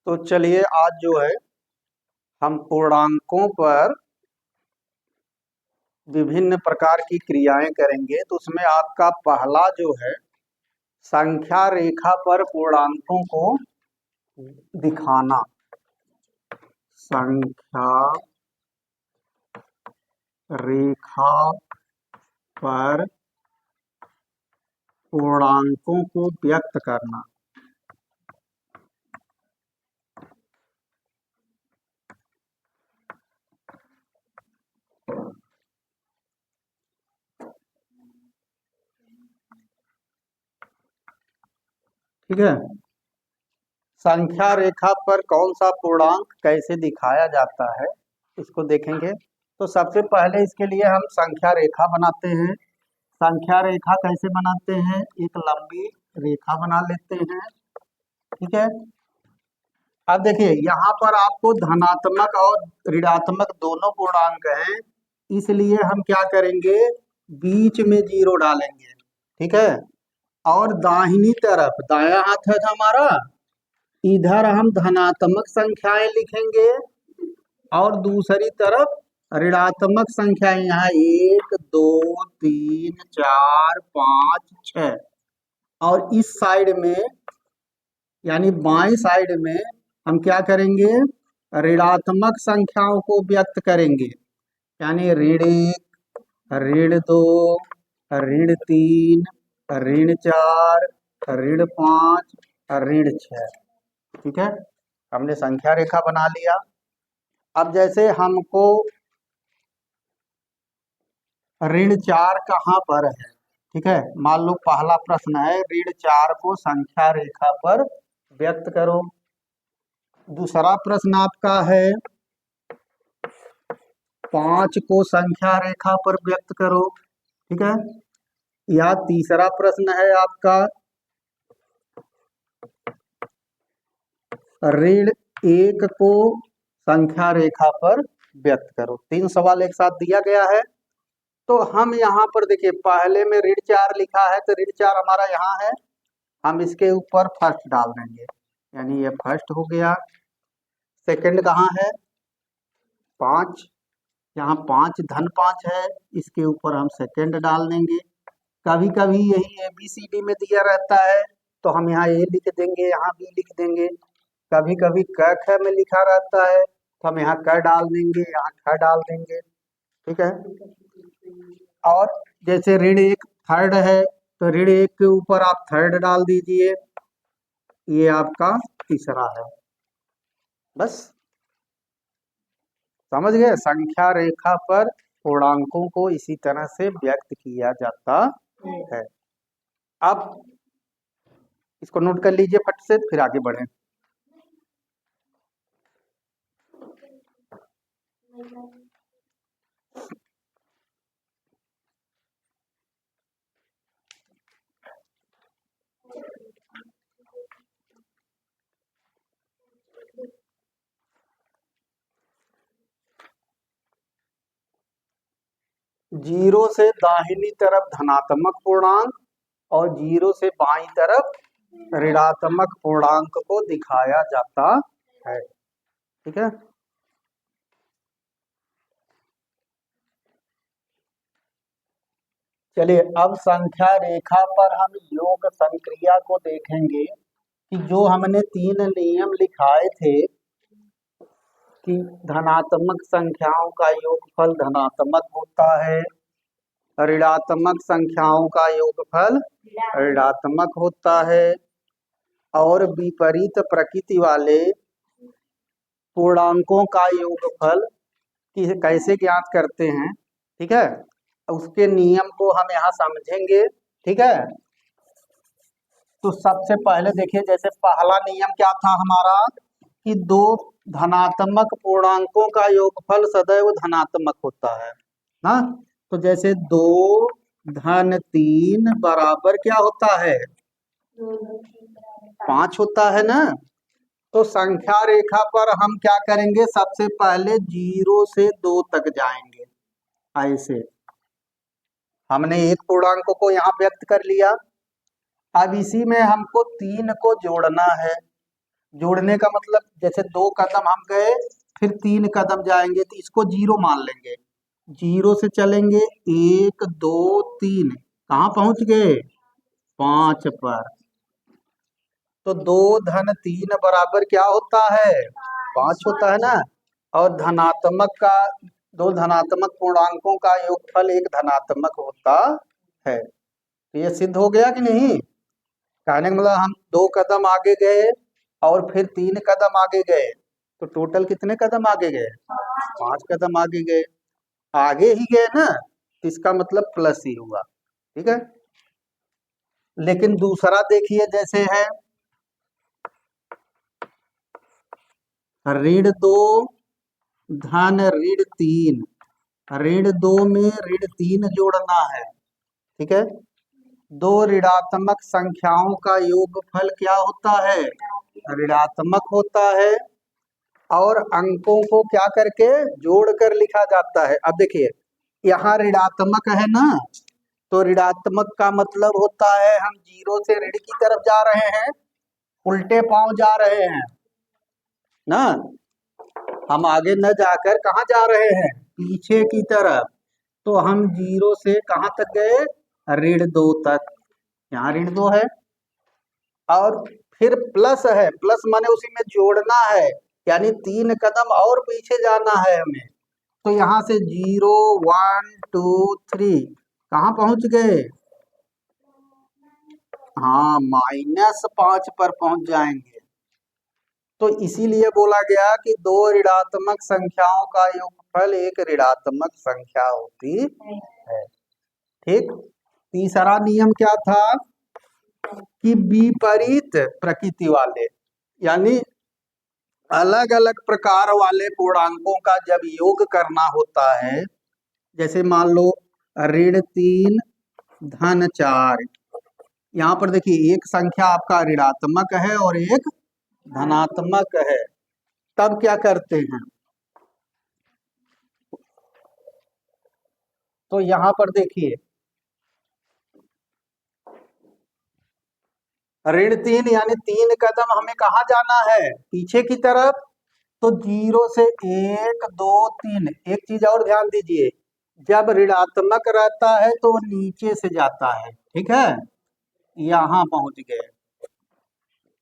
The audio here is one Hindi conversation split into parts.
तो चलिए आज जो है हम पूर्णांकों पर विभिन्न प्रकार की क्रियाएं करेंगे। तो उसमें आपका पहला जो है संख्या रेखा पर पूर्णांकों को दिखाना। संख्या रेखा पर पूर्णांकों को व्यक्त करना। ठीक है, संख्या रेखा पर कौन सा पूर्णांक कैसे दिखाया जाता है इसको देखेंगे। तो सबसे पहले इसके लिए हम संख्या रेखा बनाते हैं। संख्या रेखा कैसे बनाते हैं, एक लंबी रेखा बना लेते हैं। ठीक है, अब देखिए यहाँ पर आपको धनात्मक और ऋणात्मक दोनों पूर्णांक हैं, इसलिए हम क्या करेंगे, बीच में जीरो डालेंगे। ठीक है, और दाहिनी तरफ दायां हाथ है हमारा, इधर हम धनात्मक संख्याएं लिखेंगे और दूसरी तरफ ऋणात्मक संख्याएं, यहाँ 1 2 3 4 5 6। और इस साइड में यानी बाएं साइड में हम क्या करेंगे, ऋणात्मक संख्याओं को व्यक्त करेंगे, यानी ऋण 1 ऋण 2 ऋण 3 ऋण 4 ऋण 5 ऋण 6। ठीक है, हमने संख्या रेखा बना लिया। अब जैसे हमको ऋण 4 कहाँ पर है, ठीक है, मान लो पहला प्रश्न है ऋण 4 को संख्या रेखा पर व्यक्त करो। दूसरा प्रश्न आपका है 5 को संख्या रेखा पर व्यक्त करो। ठीक है, या तीसरा प्रश्न है आपका ऋण 1 को संख्या रेखा पर व्यक्त करो। 3 सवाल एक साथ दिया गया है। तो हम यहाँ पर देखिए पहले में ऋण 4 लिखा है, तो ऋण 4 हमारा यहाँ है, हम इसके ऊपर फर्स्ट डाल देंगे, यानी ये फर्स्ट हो गया। सेकंड कहाँ है, 5, यहाँ 5 धन 5 है, इसके ऊपर हम सेकंड डाल देंगे। कभी कभी यही ABCD में दिया रहता है तो हम यहाँ A लिख देंगे, यहाँ B लिख देंगे। कभी कभी क ख में लिखा रहता है तो हम यहाँ क डाल देंगे, यहाँ ख डाल देंगे। ठीक है, और जैसे ऋण 1 थर्ड है तो ऋण 1 के ऊपर आप थर्ड डाल दीजिए, ये आपका तीसरा है। बस समझ गए, संख्या रेखा पर पूर्णांकों को इसी तरह से व्यक्त किया जाता है। अब इसको नोट कर लीजिए फट से, फिर आगे बढ़े। जीरो से दाहिनी तरफ धनात्मक पूर्णांक और जीरो से बाईं तरफ ऋणात्मक पूर्णांक को दिखाया जाता है। ठीक है, चलिए अब संख्या रेखा पर हम योग संक्रिया को देखेंगे कि जो हमने 3 नियम लिखाए थे कि धनात्मक संख्याओं का योगफल धनात्मक होता है, ऋणात्मक संख्याओं का योगफल ऋणात्मक होता है, और विपरीत प्रकृति वाले पूर्णांकों का योगफल कैसे ज्ञात करते हैं। ठीक है, उसके नियम को हम यहाँ समझेंगे। ठीक है, तो सबसे पहले देखिए, जैसे पहला नियम क्या था हमारा कि दो धनात्मक पूर्णांकों का योगफल सदैव धनात्मक होता है ना। तो जैसे 2 धन 3 बराबर क्या होता है, 5 होता है ना। तो संख्या रेखा पर हम क्या करेंगे, सबसे पहले 0 से 2 तक जाएंगे। ऐसे हमने एक पूर्णांक को यहाँ व्यक्त कर लिया, अब इसी में हमको 3 को जोड़ना है। जोड़ने का मतलब जैसे 2 कदम हम गए, फिर 3 कदम जाएंगे तो इसको 0 मान लेंगे। 0 से चलेंगे 1 2 3, कहाँ पहुंच गए? 5 पर। तो 2 धन 3 बराबर क्या होता है? 5 होता है ना। और धनात्मक का, 2 धनात्मक पूर्णांकों का योगफल एक धनात्मक होता है। तो ये सिद्ध हो गया कि नहीं? कहने का मतलब हम 2 कदम आगे गए और फिर 3 कदम आगे गए, तो टोटल कितने कदम आगे गए? 5 कदम आगे गए। आगे ही गए ना, तो इसका मतलब प्लस ही हुआ। ठीक है। लेकिन दूसरा देखिए, जैसे है ऋण 2 धन ऋण 3, ऋण 2 में ऋण 3 जोड़ना है। ठीक है। 2 ऋणात्मक संख्याओं का योगफल क्या होता है? ऋणात्मक होता है। और अंकों को क्या करके जोड़कर लिखा जाता है। अब देखिए, यहाँ ऋणात्मक है ना, तो ऋणात्मक का मतलब होता है हम 0 से ऋण की तरफ जा रहे हैं, उल्टे पांव जा रहे हैं ना। हम आगे न जाकर कहाँ जा रहे हैं? पीछे की तरफ। तो हम 0 से कहाँ तक गए? ऋण 2 तक। यहाँ ऋण 2 है और फिर प्लस है, प्लस माने उसी में जोड़ना है, यानी 3 कदम और पीछे जाना है हमें। तो यहाँ से 0 1 2 3 कहाँ पहुंच गए? हाँ, -5 पर पहुंच जाएंगे। तो इसीलिए बोला गया कि 2 ऋणात्मक संख्याओं का योगफल एक ऋणात्मक संख्या होती है। ठीक। तीसरा नियम क्या था? कि विपरीत प्रकृति वाले, यानी अलग अलग प्रकार वाले पूर्णांकों का जब योग करना होता है, जैसे मान लो ऋण 3 धन 4, यहाँ पर देखिए एक संख्या आपका ऋणात्मक है और एक धनात्मक है, तब क्या करते हैं? तो यहाँ पर देखिए ऋण 3 यानी 3 कदम हमें कहाँ जाना है? पीछे की तरफ। तो 0 से 1 2 3, एक चीज और ध्यान दीजिए, जब ऋणात्मक रहता है तो वो नीचे से जाता है। ठीक है। यहाँ पहुंच गए।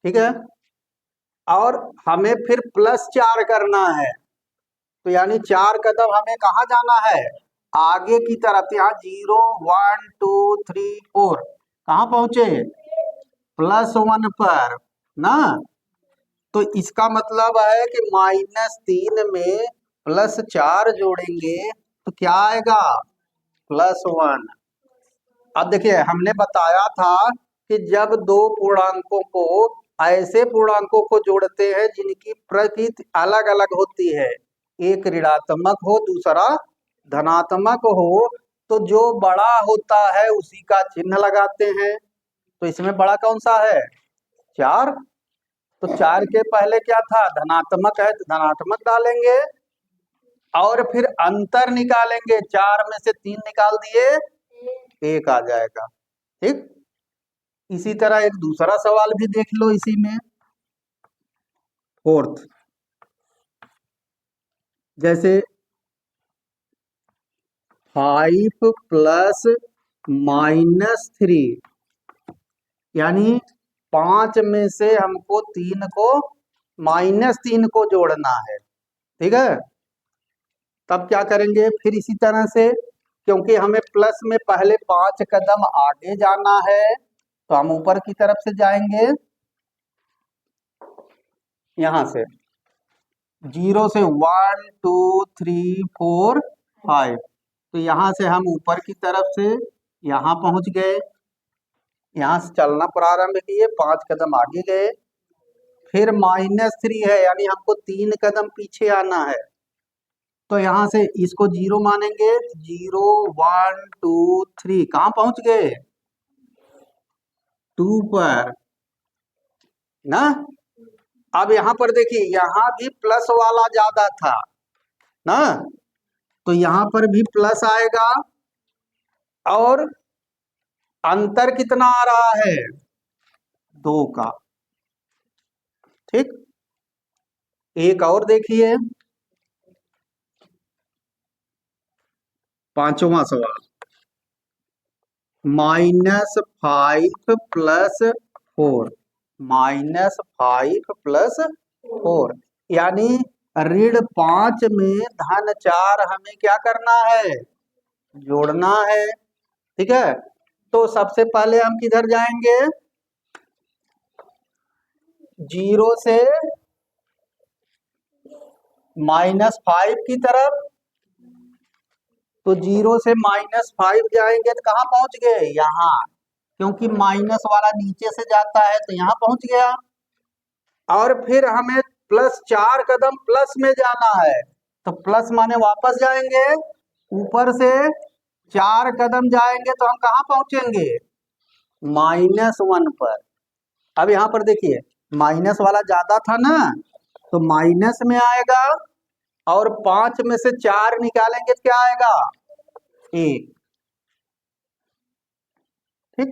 ठीक है। और हमें फिर +4 करना है, तो यानी 4 कदम हमें कहाँ जाना है? आगे की तरफ। यहाँ 0 1 2 3 4 कहाँ पहुंचे? +1 पर ना। तो इसका मतलब है कि -3 में +4 जोड़ेंगे तो क्या आएगा? +1। अब देखिए हमने बताया था कि जब 2 पूर्णांकों को, ऐसे पूर्णांकों को जोड़ते हैं जिनकी प्रकृति अलग अलग होती है, एक ऋणात्मक हो दूसरा धनात्मक हो, तो जो बड़ा होता है उसी का चिन्ह लगाते हैं। तो इसमें बड़ा कौन सा है? 4। तो 4 के पहले क्या था? धनात्मक है तो धनात्मक डालेंगे और फिर अंतर निकालेंगे, 4 में से 3 निकाल दिए, 1 आ जाएगा। ठीक। इसी तरह एक दूसरा सवाल भी देख लो इसी में, फोर्थ। जैसे 5 प्लस -3, यानी 5 में से हमको 3 को, -3 को जोड़ना है। ठीक है। तब क्या करेंगे? फिर इसी तरह से, क्योंकि हमें प्लस में पहले 5 कदम आगे जाना है, तो हम ऊपर की तरफ से जाएंगे, यहां से 0 से 1 2 3 4 5, तो यहां से हम ऊपर की तरफ से यहां पहुंच गए, यहां से चलना प्रारंभ किए, 5 कदम आगे गए, फिर -3 है यानी हमको 3 कदम पीछे आना है, तो यहां से इसको 0 मानेंगे, 0 1 2 3 कहाँ पहुंच गए? 2 पर ना। अब यहाँ पर देखिए, यहाँ भी प्लस वाला ज्यादा था ना, तो यहाँ पर भी प्लस आएगा। और अंतर कितना आ रहा है? 2 का। ठीक, एक और देखिए, 5वां सवाल, -5 प्लस 4, -5 प्लस 4, यानी ऋण 5 में धन 4 हमें क्या करना है, जोड़ना है। ठीक है, तो सबसे पहले हम किधर जाएंगे, 0 से -5 की तरफ। तो 0 से -5 जाएंगे तो कहाँ पहुंच गए, यहाँ, क्योंकि माइनस वाला नीचे से जाता है तो यहाँ पहुंच गया। और फिर हमें +4 कदम प्लस में जाना है, तो प्लस माने वापस जाएंगे, ऊपर से 4 कदम जाएंगे तो हम कहाँ पहुंचेंगे, -1 पर। अब यहाँ पर देखिए, माइनस वाला ज्यादा था ना, तो माइनस में आएगा, और 5 में से 4 निकालेंगे तो क्या आएगा, 1। ठीक,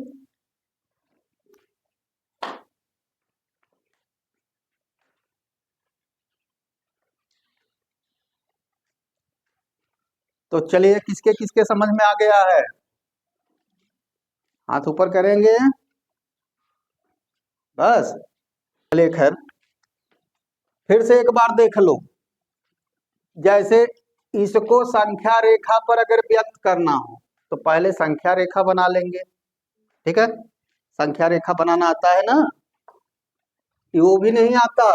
तो चलिए किसके किसके समझ में आ गया है, हाथ ऊपर करेंगे बस। चलिए खैर, फिर से एक बार देख लो, जैसे इसको संख्या रेखा पर अगर व्यक्त करना हो तो पहले संख्या रेखा बना लेंगे। ठीक है, संख्या रेखा बनाना आता है ना, वो भी नहीं आता,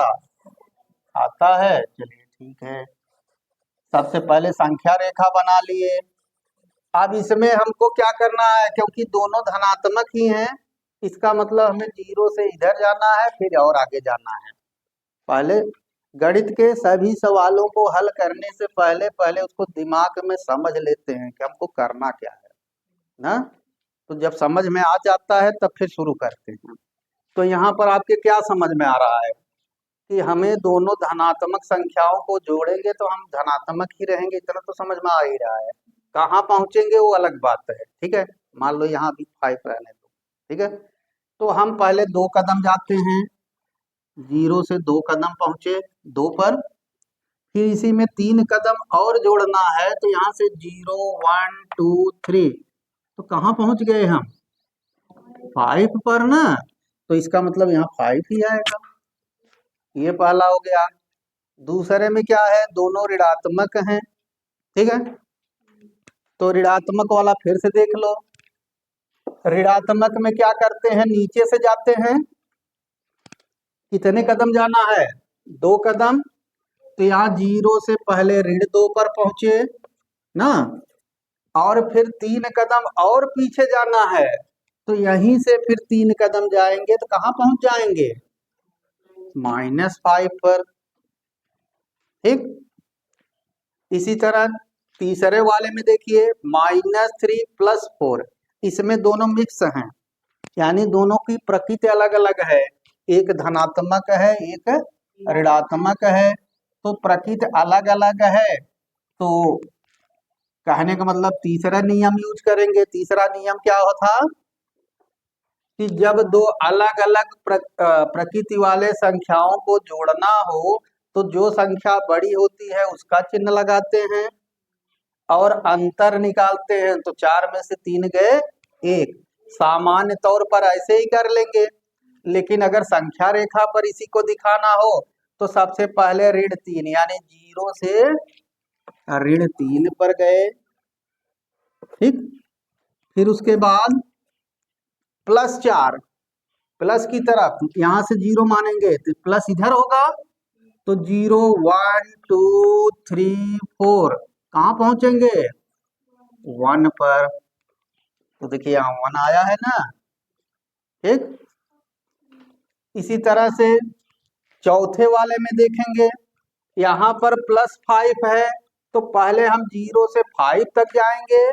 आता है, चलिए ठीक है, सबसे पहले संख्या रेखा बना लिए। अब इसमें हमको क्या करना है, क्योंकि दोनों धनात्मक ही हैं, इसका मतलब हमें 0 से इधर जाना है, फिर और आगे जाना है। पहले गणित के सभी सवालों को हल करने से पहले पहले उसको दिमाग में समझ लेते हैं कि हमको करना क्या है ना, तो जब समझ में आ जाता है तब फिर शुरू करते हैं। तो यहाँ पर आपके क्या समझ में आ रहा है कि हमें दोनों धनात्मक संख्याओं को जोड़ेंगे तो हम धनात्मक ही रहेंगे, इतना तो समझ में आ ही रहा है। कहाँ पहुंचेंगे वो अलग बात है। ठीक है, मान लो यहाँ भी 5 रहने दो। ठीक है, तो हम पहले 2 कदम जाते हैं, 0 से 2 कदम पहुंचे 2 पर, फिर इसी में 3 कदम और जोड़ना है, तो यहाँ से 0 1 2 3, तो कहाँ पहुंच गए हम, 5 पर ना, तो इसका मतलब यहाँ 5 ही आएगा। ये पहला हो गया। दूसरे में क्या है, दोनों ऋणात्मक हैं। ठीक है, तो ऋणात्मक वाला फिर से देख लो, ऋणात्मक में क्या करते हैं, नीचे से जाते हैं, कितने कदम जाना है, 2 कदम, तो यहाँ 0 से पहले ऋण 2 पर पहुंचे ना, और फिर 3 कदम और पीछे जाना है, तो यहीं से फिर 3 कदम जाएंगे तो कहाँ पहुंच जाएंगे, -5 पर। ठीक, इसी तरह तीसरे वाले में देखिए, -3 + 4, इसमें दोनों मिक्स हैं, यानी दोनों की प्रकृति अलग अलग है, एक धनात्मक है एक ऋणात्मक है, तो प्रकृति अलग अलग है। तो कहने का मतलब तीसरा नियम यूज करेंगे। तीसरा नियम क्या था कि जब दो अलग अलग प्रकृति वाले संख्याओं को जोड़ना हो तो जो संख्या बड़ी होती है उसका चिन्ह लगाते हैं और अंतर निकालते हैं, तो 4 में से 3 गए 1। सामान्य तौर पर ऐसे ही कर लेंगे, लेकिन अगर संख्या रेखा पर इसी को दिखाना हो तो सबसे पहले ऋण 3 यानी 0 से ऋण 3 पर गए। ठीक, फिर उसके बाद +4, प्लस की तरफ यहां से 0 मानेंगे तो प्लस इधर होगा, तो 0 1 2 3 4 कहाँ पहुंचेंगे, 1 पर। तो देखिए यहाँ 1 आया है ना। ठीक, इसी तरह से चौथे वाले में देखेंगे, यहाँ पर +5 है, तो पहले हम 0 से 5 तक जाएंगे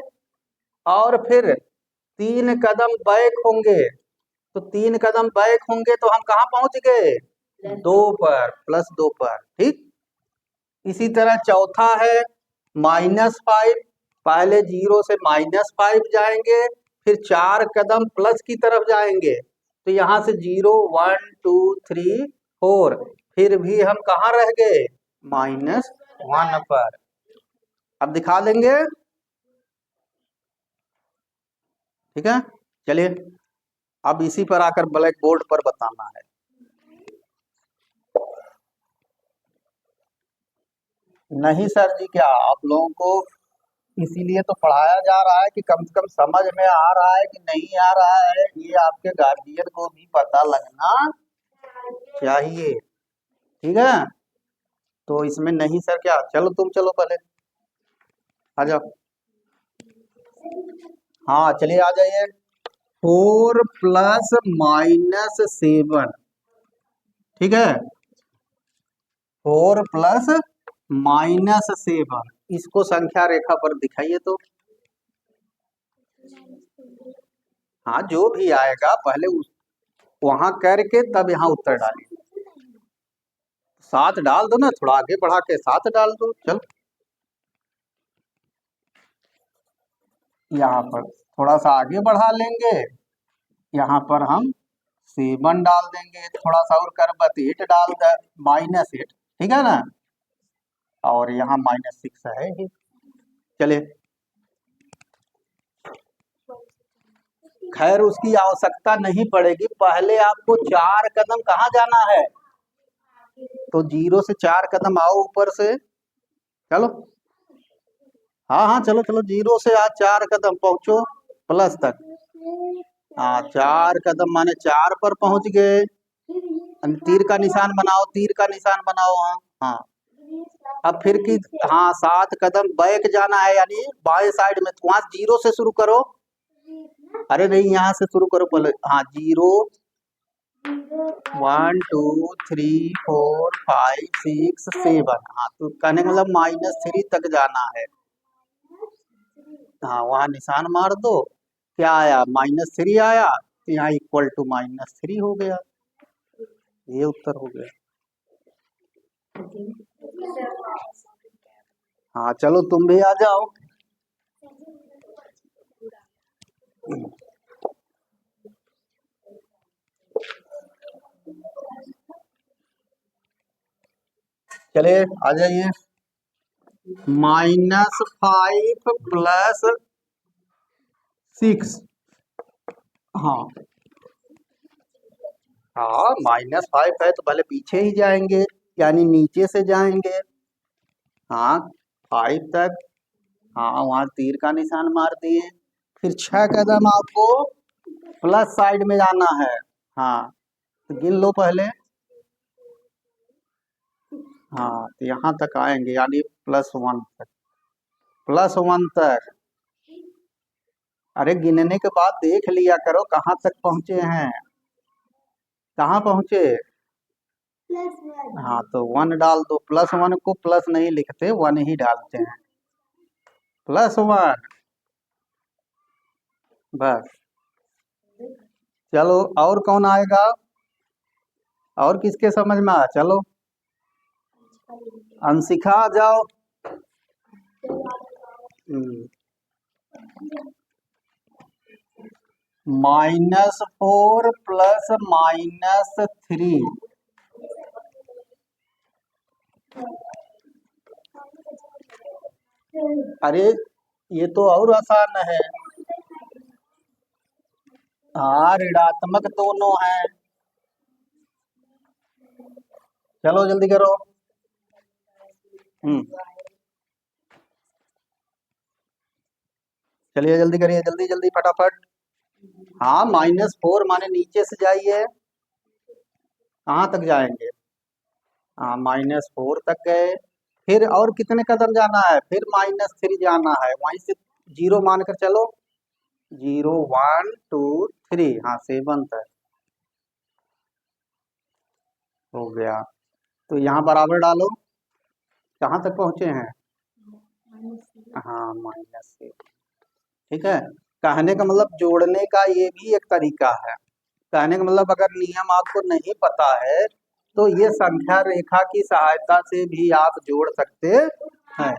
और फिर 3 कदम बैक होंगे, तो 3 कदम बैक होंगे तो हम कहाँ पहुंच गए, 2 पर, +2 पर। ठीक, इसी तरह चौथा है -5, पहले 0 से -5 जाएंगे, फिर 4 कदम प्लस की तरफ जाएंगे, तो यहाँ से 0 1 2 3 4, फिर भी हम कहाँ रह गए, -1 पर। अब दिखा देंगे, ठीक है। चलिए अब इसी पर आकर ब्लैक बोर्ड पर बताना है। नहीं सर जी, क्या आप लोगों को इसीलिए तो पढ़ाया जा रहा है कि कम से कम समझ में आ रहा है कि नहीं आ रहा है, ये आपके गार्जियन को भी पता लगना चाहिए, ठीक है। तो इसमें नहीं सर क्या, चलो तुम चलो पहले आ जाओ। हाँ चलिए आ जाइए। 4 + -7, ठीक है। 4 + -7, इसको संख्या रेखा पर दिखाइए तो। हाँ जो भी आएगा पहले उस वहां करके तब यहाँ उत्तर डालिए। 7 डाल दो ना, थोड़ा आगे बढ़ा के 7 डाल दो, चल। यहाँ पर थोड़ा सा आगे बढ़ा लेंगे, यहाँ पर हम 7 डाल देंगे, थोड़ा सा और कर बत 8 डाल दे, -8, ठीक है ना। और यहाँ -6 है ही। चलिए खैर उसकी आवश्यकता नहीं पड़ेगी, पहले आपको 4 कदम कहाँ जाना है, तो 0 से 4 कदम आओ ऊपर से, चलो। हाँ हाँ चलो चलो, 0 से आज 4 कदम पहुंचो प्लस तक। हाँ 4 कदम माने 4 पर पहुंच गए। तीर का निशान बनाओ, तीर का निशान बनाओ, हाँ हाँ। अब फिर की, हाँ 7 कदम बैक जाना है, यानी बाएं साइड में, तो वहां 0 से शुरू करो। अरे नहीं, यहाँ से शुरू करो पहले, हाँ 0 1 2 3 4 5 6 7, हाँ तो कहने का मतलब -3 तक जाना है। हाँ वहाँ निशान मार दो, क्या आया, -3 आया, तो यहाँ इक्वल टू -3 हो गया, ये उत्तर हो गया। हाँ चलो तुम भी आ जाओ। चलिए आ जाइए। -5 + 6, हाँ हाँ -5 है तो पहले पीछे ही जाएंगे, यानी नीचे से जाएंगे, हाँ 5 तक, हाँ वहाँ तीर का निशान मार दिए। फिर 6 कदम आपको प्लस साइड में जाना है, हाँ तो गिन लो पहले, हाँ तो यहाँ तक आएंगे, यानी +1 तक, +1 तक। अरे गिनने के बाद देख लिया करो कहाँ तक पहुंचे हैं, कहाँ पहुंचे। हाँ तो 1 डाल दो, +1 को प्लस नहीं लिखते, 1 ही डालते हैं, +1, बस। चलो और कौन आएगा, और किसके समझ में आया, चलो अंशिका आ जाओ। -4 + -3, अरे ये तो और आसान है, हाँ ऋणात्मक दोनों हैं, चलो जल्दी करो। चलिए जल्दी करिए, जल्दी जल्दी फटाफट। हाँ -4 माने नीचे से जाइए, कहाँ तक जाएंगे, हाँ -4 तक गए, फिर और कितने कदम जाना है, फिर -3 जाना है, वहीं से 0 मानकर चलो, 0 1 2 3, हाँ 7 तक हो गया। तो यहाँ बराबर डालो, कहाँ तक पहुंचे हैं, हाँ -7, ठीक है। कहने का मतलब जोड़ने का ये भी एक तरीका है, कहने का मतलब अगर नियम आपको नहीं पता है तो ये संख्या रेखा की सहायता से भी आप जोड़ सकते हैं।